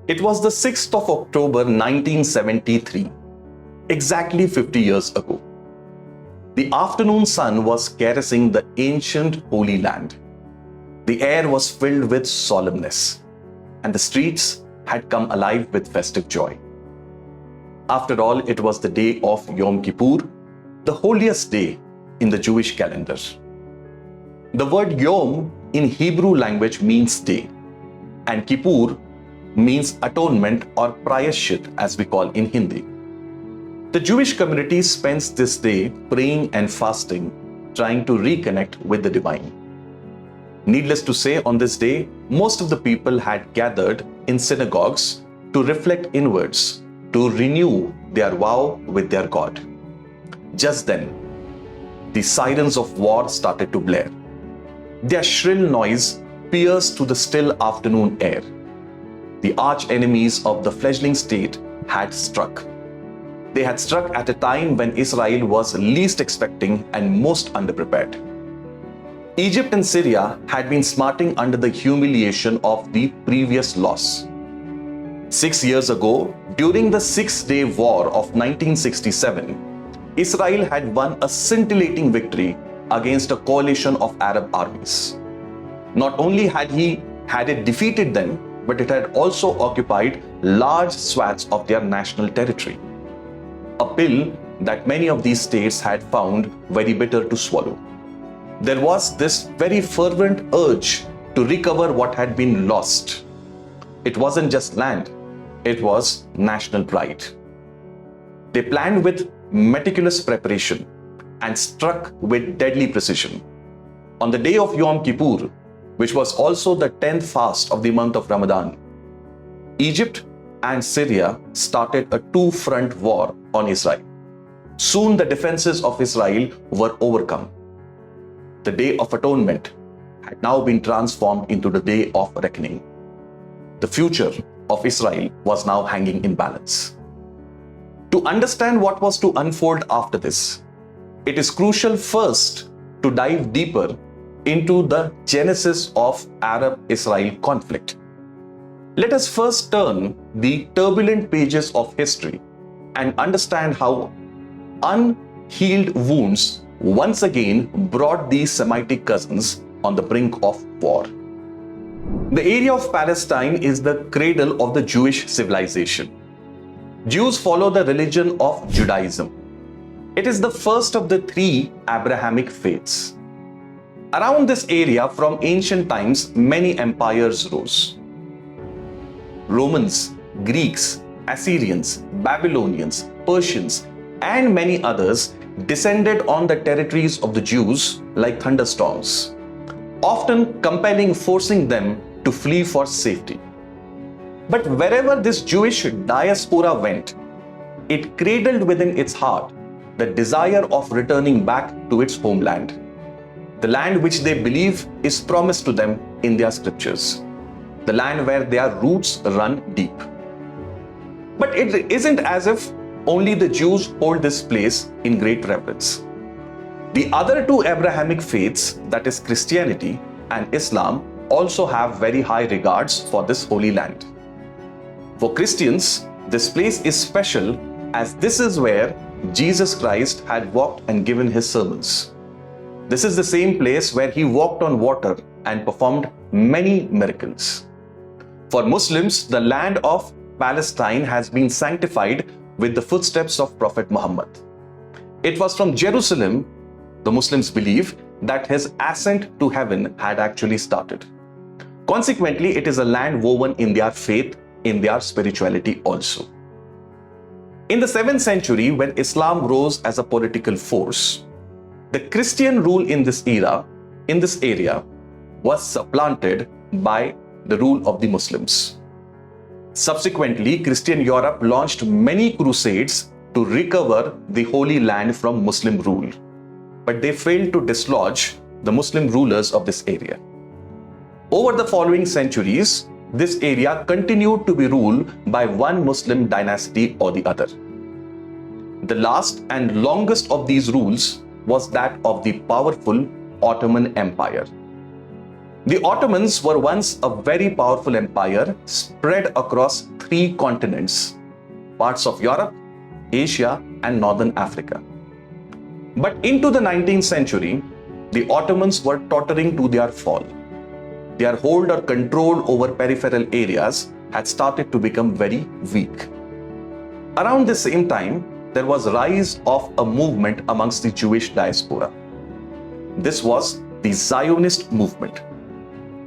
It was the 6th of October 1973, exactly 50 years ago. The afternoon sun was caressing the ancient Holy Land. The air was filled with solemnness, and the streets had come alive with festive joy. After all, it was the day of Yom Kippur, the holiest day in the Jewish calendar. The word Yom in Hebrew language means day, and Kippur means atonement or prayashit, as we call in Hindi. The Jewish community spends this day praying and fasting, trying to reconnect with the divine. Needless to say, on this day, most of the people had gathered in synagogues to reflect inwards, to renew their vow with their God. Just then, the sirens of war started to blare. Their shrill noise pierced through the still afternoon air. The arch enemies of the fledgling state had struck. They had struck at a time when Israel was least expecting and most underprepared. Egypt and Syria had been smarting under the humiliation of the previous loss. 6 years ago, during the Six-Day War of 1967, Israel had won a scintillating victory against a coalition of Arab armies. Not only had it defeated them, but it had also occupied large swaths of their national territory. A pill that many of these states had found very bitter to swallow. There was this very fervent urge to recover what had been lost. It wasn't just land, it was national pride. They planned with meticulous preparation and struck with deadly precision. On the day of Yom Kippur, which was also the 10th fast of the month of Ramadan, Egypt and Syria started a two-front war on Israel. Soon the defenses of Israel were overcome. The Day of Atonement had now been transformed into the Day of Reckoning. The future of Israel was now hanging in balance. To understand what was to unfold after this, it is crucial first to dive deeper into the genesis of Arab-Israel conflict. Let us first turn the turbulent pages of history and understand how unhealed wounds once again brought these Semitic cousins on the brink of war. The area of Palestine is the cradle of the Jewish civilization. Jews follow the religion of Judaism. It is the first of the three Abrahamic faiths. Around this area from ancient times, many empires rose. Romans, Greeks, Assyrians, Babylonians, Persians, and many others descended on the territories of the Jews like thunderstorms, often forcing them to flee for safety. But wherever this Jewish diaspora went, it cradled within its heart the desire of returning back to its homeland, the land which they believe is promised to them in their scriptures, the land where their roots run deep. But it isn't as if only the Jews hold this place in great reverence. The other two Abrahamic faiths, that is Christianity and Islam, also have very high regards for this holy land. For Christians, this place is special as this is where Jesus Christ had walked and given his sermons. This is the same place where he walked on water and performed many miracles. For Muslims, the land of Palestine has been sanctified with the footsteps of Prophet Muhammad. It was from Jerusalem, the Muslims believe, that his ascent to heaven had actually started. Consequently, it is a land woven in their faith, in their spirituality also. In the 7th century, when Islam rose as a political force, the Christian rule in this area was supplanted by the rule of the Muslims. Subsequently, Christian Europe launched many crusades to recover the Holy Land from Muslim rule, but they failed to dislodge the Muslim rulers of this area. Over the following centuries, this area continued to be ruled by one Muslim dynasty or the other. The last and longest of these rules was that of the powerful Ottoman Empire. The Ottomans were once a very powerful empire spread across 3 continents, parts of Europe, Asia, and Northern Africa. But into the 19th century, the Ottomans were tottering to their fall. Their hold or control over peripheral areas had started to become very weak. Around the same time, there was a rise of a movement amongst the Jewish diaspora. This was the Zionist movement,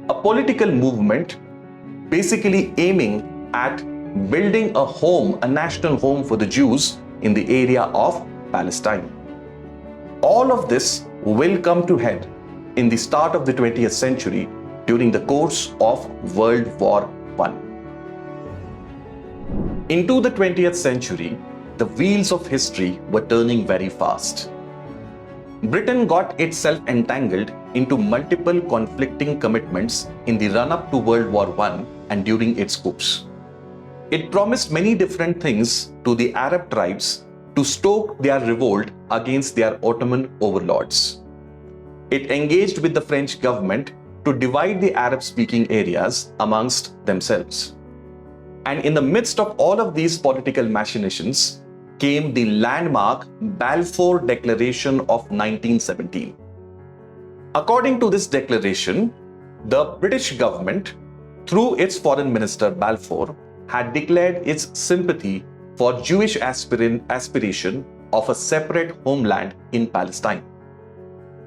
a political movement basically aiming at building a home, a national home for the Jews in the area of Palestine. All of this will come to head in the start of the 20th century during the course of World War I. Into the 20th century, the wheels of history were turning very fast. Britain got itself entangled into multiple conflicting commitments in the run-up to World War I and during its coups. It promised many different things to the Arab tribes to stoke their revolt against their Ottoman overlords. It engaged with the French government to divide the Arab-speaking areas amongst themselves. And in the midst of all of these political machinations came the landmark Balfour Declaration of 1917. According to this declaration, the British government, through its Foreign Minister Balfour, had declared its sympathy for Jewish aspiration of a separate homeland in Palestine.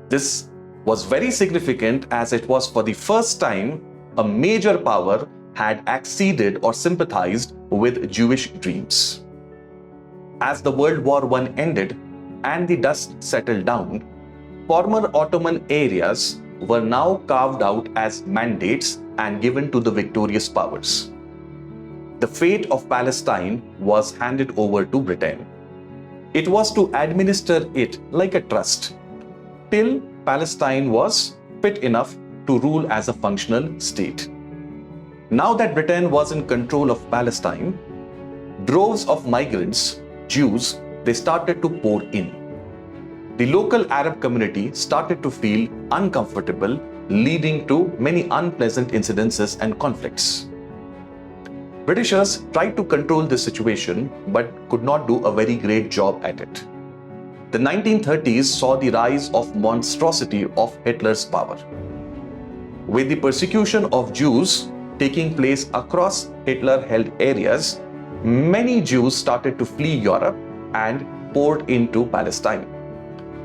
This was very significant as it was for the first time a major power had acceded or sympathized with Jewish dreams. As the World War I ended and the dust settled down, former Ottoman areas were now carved out as mandates and given to the victorious powers. The fate of Palestine was handed over to Britain. It was to administer it like a trust till Palestine was fit enough to rule as a functional state. Now that Britain was in control of Palestine, droves of migrants, Jews, they started to pour in. The local Arab community started to feel uncomfortable, leading to many unpleasant incidences and conflicts. Britishers tried to control this situation but could not do a very great job at it. The 1930s saw the rise of monstrosity of Hitler's power. With the persecution of Jews taking place across Hitler-held areas, many Jews started to flee Europe and poured into Palestine.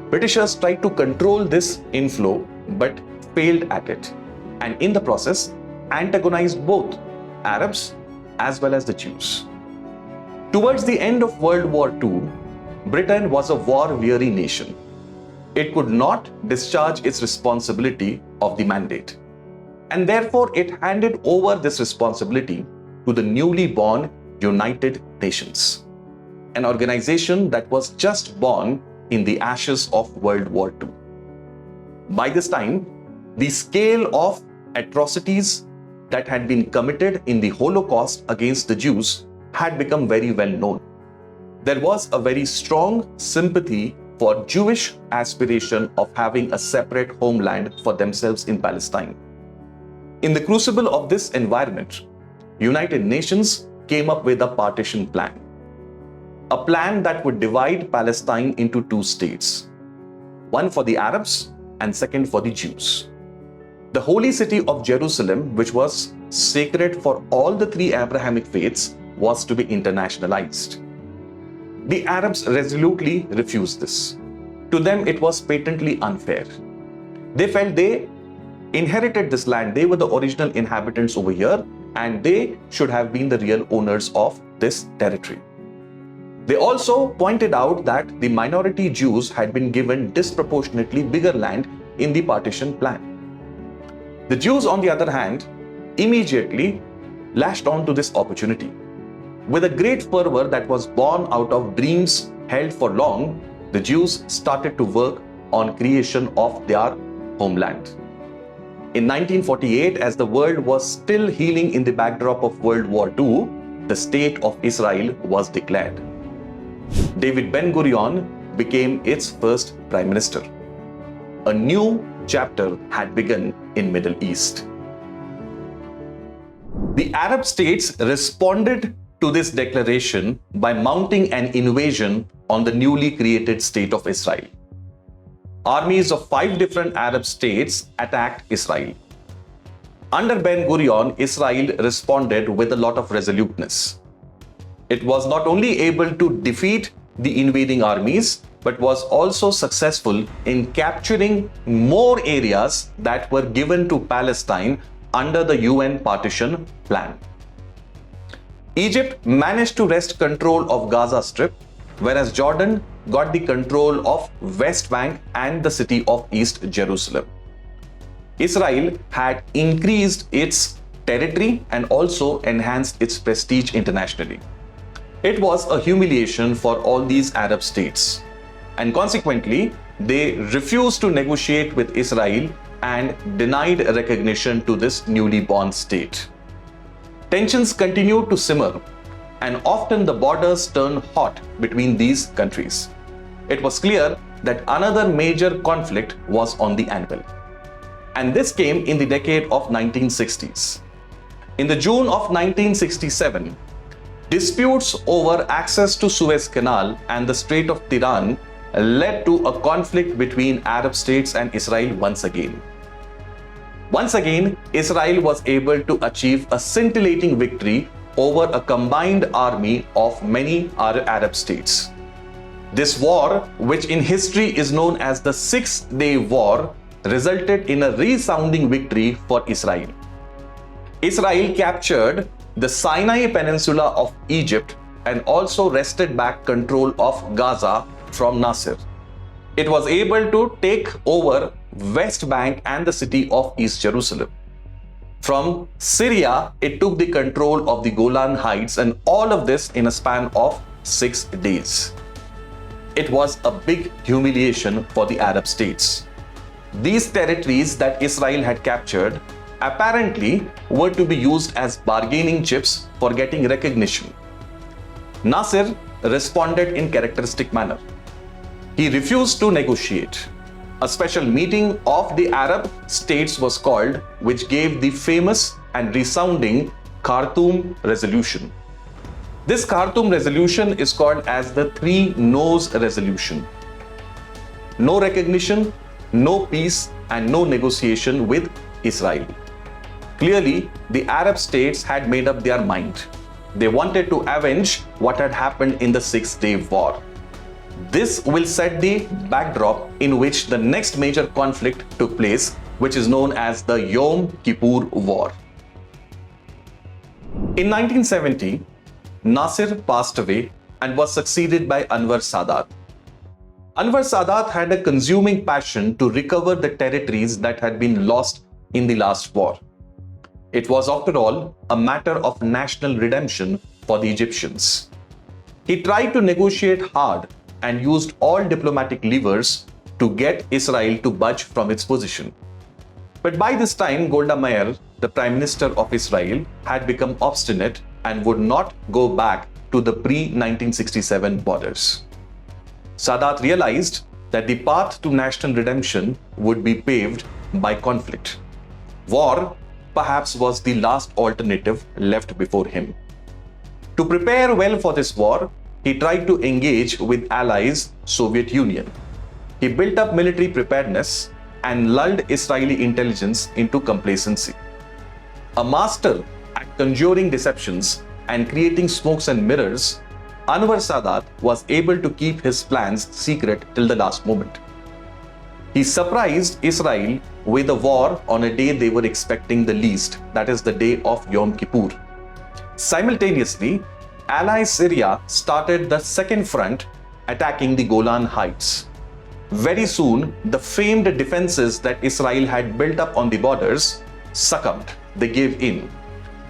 Britishers tried to control this inflow but failed at it, and in the process antagonized both Arabs as well as the Jews. Towards the end of World War II, Britain was a war-weary nation. It could not discharge its responsibility of the mandate, and therefore it handed over this responsibility to the newly born United Nations, an organization that was just born in the ashes of World War II. By this time, the scale of atrocities that had been committed in the Holocaust against the Jews had become very well known. There was a very strong sympathy for Jewish aspiration of having a separate homeland for themselves in Palestine. In the crucible of this environment, United Nations came up with a partition plan. A plan that would divide Palestine into 2 states, one for the Arabs and second for the Jews. The holy city of Jerusalem, which was sacred for all the 3 Abrahamic faiths, was to be internationalized. The Arabs resolutely refused this. To them, it was patently unfair. They felt they inherited this land, they were the original inhabitants over here, and they should have been the real owners of this territory. They also pointed out that the minority Jews had been given disproportionately bigger land in the partition plan. The Jews, on the other hand, immediately lashed on to this opportunity. With a great fervor that was born out of dreams held for long, the Jews started to work on creation of their homeland. In 1948, as the world was still healing in the backdrop of World War II, the state of Israel was declared. David Ben-Gurion became its first prime minister. A new chapter had begun in Middle East. The Arab states responded to this declaration by mounting an invasion on the newly created state of Israel. Armies of 5 different Arab states attacked Israel. Under Ben-Gurion, Israel responded with a lot of resoluteness. It was not only able to defeat the invading armies, but was also successful in capturing more areas that were given to Palestine under the UN partition plan. Egypt managed to wrest control of Gaza Strip, whereas Jordan got the control of West Bank and the city of East Jerusalem. Israel had increased its territory and also enhanced its prestige internationally. It was a humiliation for all these Arab states, and consequently, they refused to negotiate with Israel and denied recognition to this newly born state. Tensions continued to simmer, and often the borders turned hot between these countries. It was clear that another major conflict was on the anvil. And this came in the decade of 1960s. In the June of 1967, disputes over access to Suez Canal and the Strait of Tiran led to a conflict between Arab states and Israel once again. Once again, Israel was able to achieve a scintillating victory over a combined army of many Arab states. This war, which in history is known as the Six-Day War, resulted in a resounding victory for Israel. Israel captured the Sinai Peninsula of Egypt and also wrested back control of Gaza from Nasser. It was able to take over West Bank and the city of East Jerusalem. From Syria, it took the control of the Golan Heights, and all of this in a span of 6 days. It was a big humiliation for the Arab states. These territories that Israel had captured apparently were to be used as bargaining chips for getting recognition. Nasser responded in characteristic manner. He refused to negotiate. A special meeting of the Arab states was called, which gave the famous and resounding Khartoum Resolution. This Khartoum Resolution is called as the 3 No's Resolution. No recognition, no peace, and no negotiation with Israel. Clearly, the Arab states had made up their mind. They wanted to avenge what had happened in the Six-Day War. This will set the backdrop in which the next major conflict took place, which is known as the Yom Kippur War. In 1970, Nasser passed away and was succeeded by Anwar Sadat. Anwar Sadat had a consuming passion to recover the territories that had been lost in the last war. It was, after all, a matter of national redemption for the Egyptians. He tried to negotiate hard and used all diplomatic levers to get Israel to budge from its position. But by this time, Golda Meir, the Prime Minister of Israel, had become obstinate and would not go back to the pre-1967 borders. Sadat realized that the path to national redemption would be paved by conflict. War perhaps was the last alternative left before him. To prepare well for this war, he tried to engage with allies Soviet Union. He built up military preparedness and lulled Israeli intelligence into complacency. A master at conjuring deceptions and creating smokes and mirrors, Anwar Sadat was able to keep his plans secret till the last moment. He surprised Israel with a war on a day they were expecting the least, that is the day of Yom Kippur. Simultaneously, Allied Syria started the second front, attacking the Golan Heights. Very soon, the famed defenses that Israel had built up on the borders succumbed. They gave in.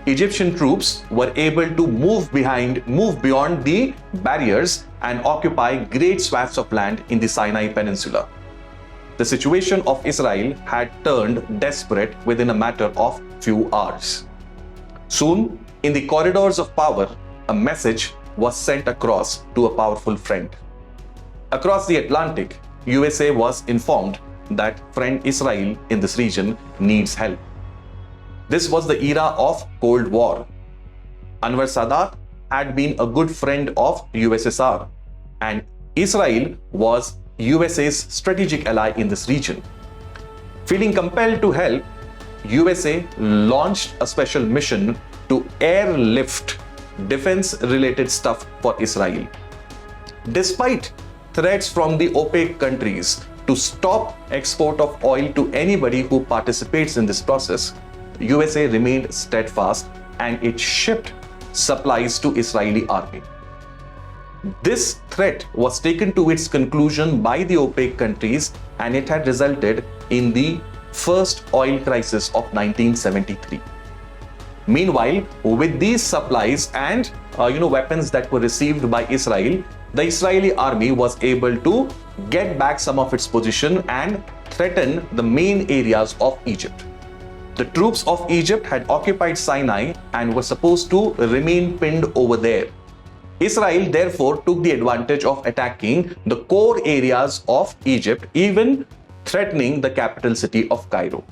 Egyptian troops were able to move beyond the barriers and occupy great swaths of land in the Sinai Peninsula. The situation of Israel had turned desperate within a matter of few hours. Soon, in the corridors of power, a message was sent across to a powerful friend. Across the Atlantic, USA was informed that friend Israel in this region needs help. This was the era of Cold War. Anwar Sadat had been a good friend of USSR, and Israel was USA's strategic ally in this region. Feeling compelled to help, USA launched a special mission to airlift defense-related stuff for Israel. Despite threats from the OPEC countries to stop export of oil to anybody who participates in this process, USA remained steadfast and it shipped supplies to Israeli army. This threat was taken to its conclusion by the OPEC countries, and it had resulted in the first oil crisis of 1973. Meanwhile, with these supplies and weapons that were received by Israel, the Israeli army was able to get back some of its position and threaten the main areas of Egypt. The troops of Egypt had occupied Sinai and were supposed to remain pinned over there. Israel therefore took the advantage of attacking the core areas of Egypt, even threatening the capital city of Cairo.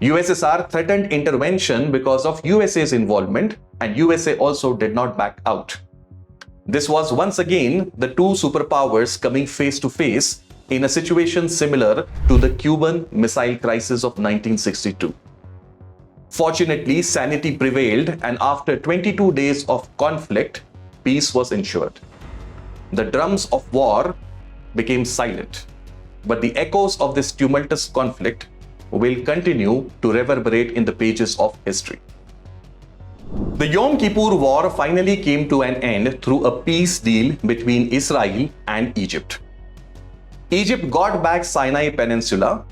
USSR threatened intervention because of USA's involvement, and USA also did not back out. This was once again the two superpowers coming face to face in a situation similar to the Cuban Missile Crisis of 1962. Fortunately, sanity prevailed, and after 22 days of conflict, peace was ensured. The drums of war became silent, but the echoes of this tumultuous conflict will continue to reverberate in the pages of history. The Yom Kippur War finally came to an end through a peace deal between Israel and Egypt. Egypt got back Sinai Peninsula,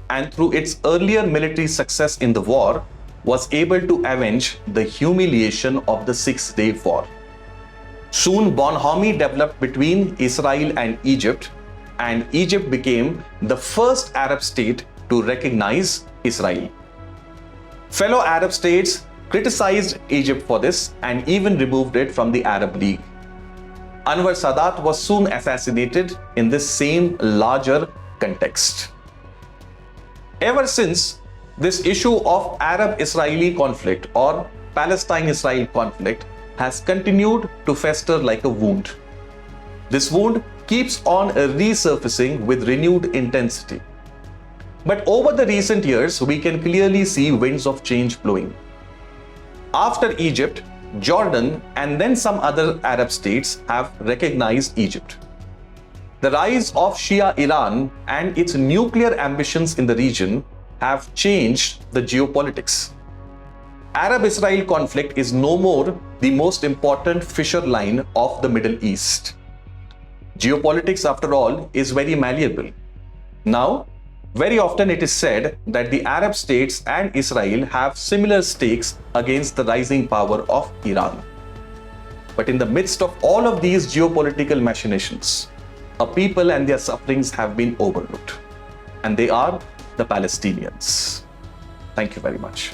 and through its earlier military success in the war, was able to avenge the humiliation of the Six-Day War. Soon, bonhomie developed between Israel and Egypt became the first Arab state to recognize Israel. Fellow Arab states criticized Egypt for this and even removed it from the Arab League. Anwar Sadat was soon assassinated in this same larger context. Ever since, this issue of Arab-Israeli conflict or Palestine-Israel conflict has continued to fester like a wound. This wound keeps on resurfacing with renewed intensity. But over the recent years, we can clearly see winds of change blowing. After Egypt, Jordan and then some other Arab states have recognized Egypt. The rise of Shia Iran and its nuclear ambitions in the region have changed the geopolitics. Arab-Israel conflict is no more the most important fissure line of the Middle East. Geopolitics, after all, is very malleable. Now, very often it is said that the Arab states and Israel have similar stakes against the rising power of Iran. But in the midst of all of these geopolitical machinations, a people and their sufferings have been overlooked, and they are the Palestinians. Thank you very much.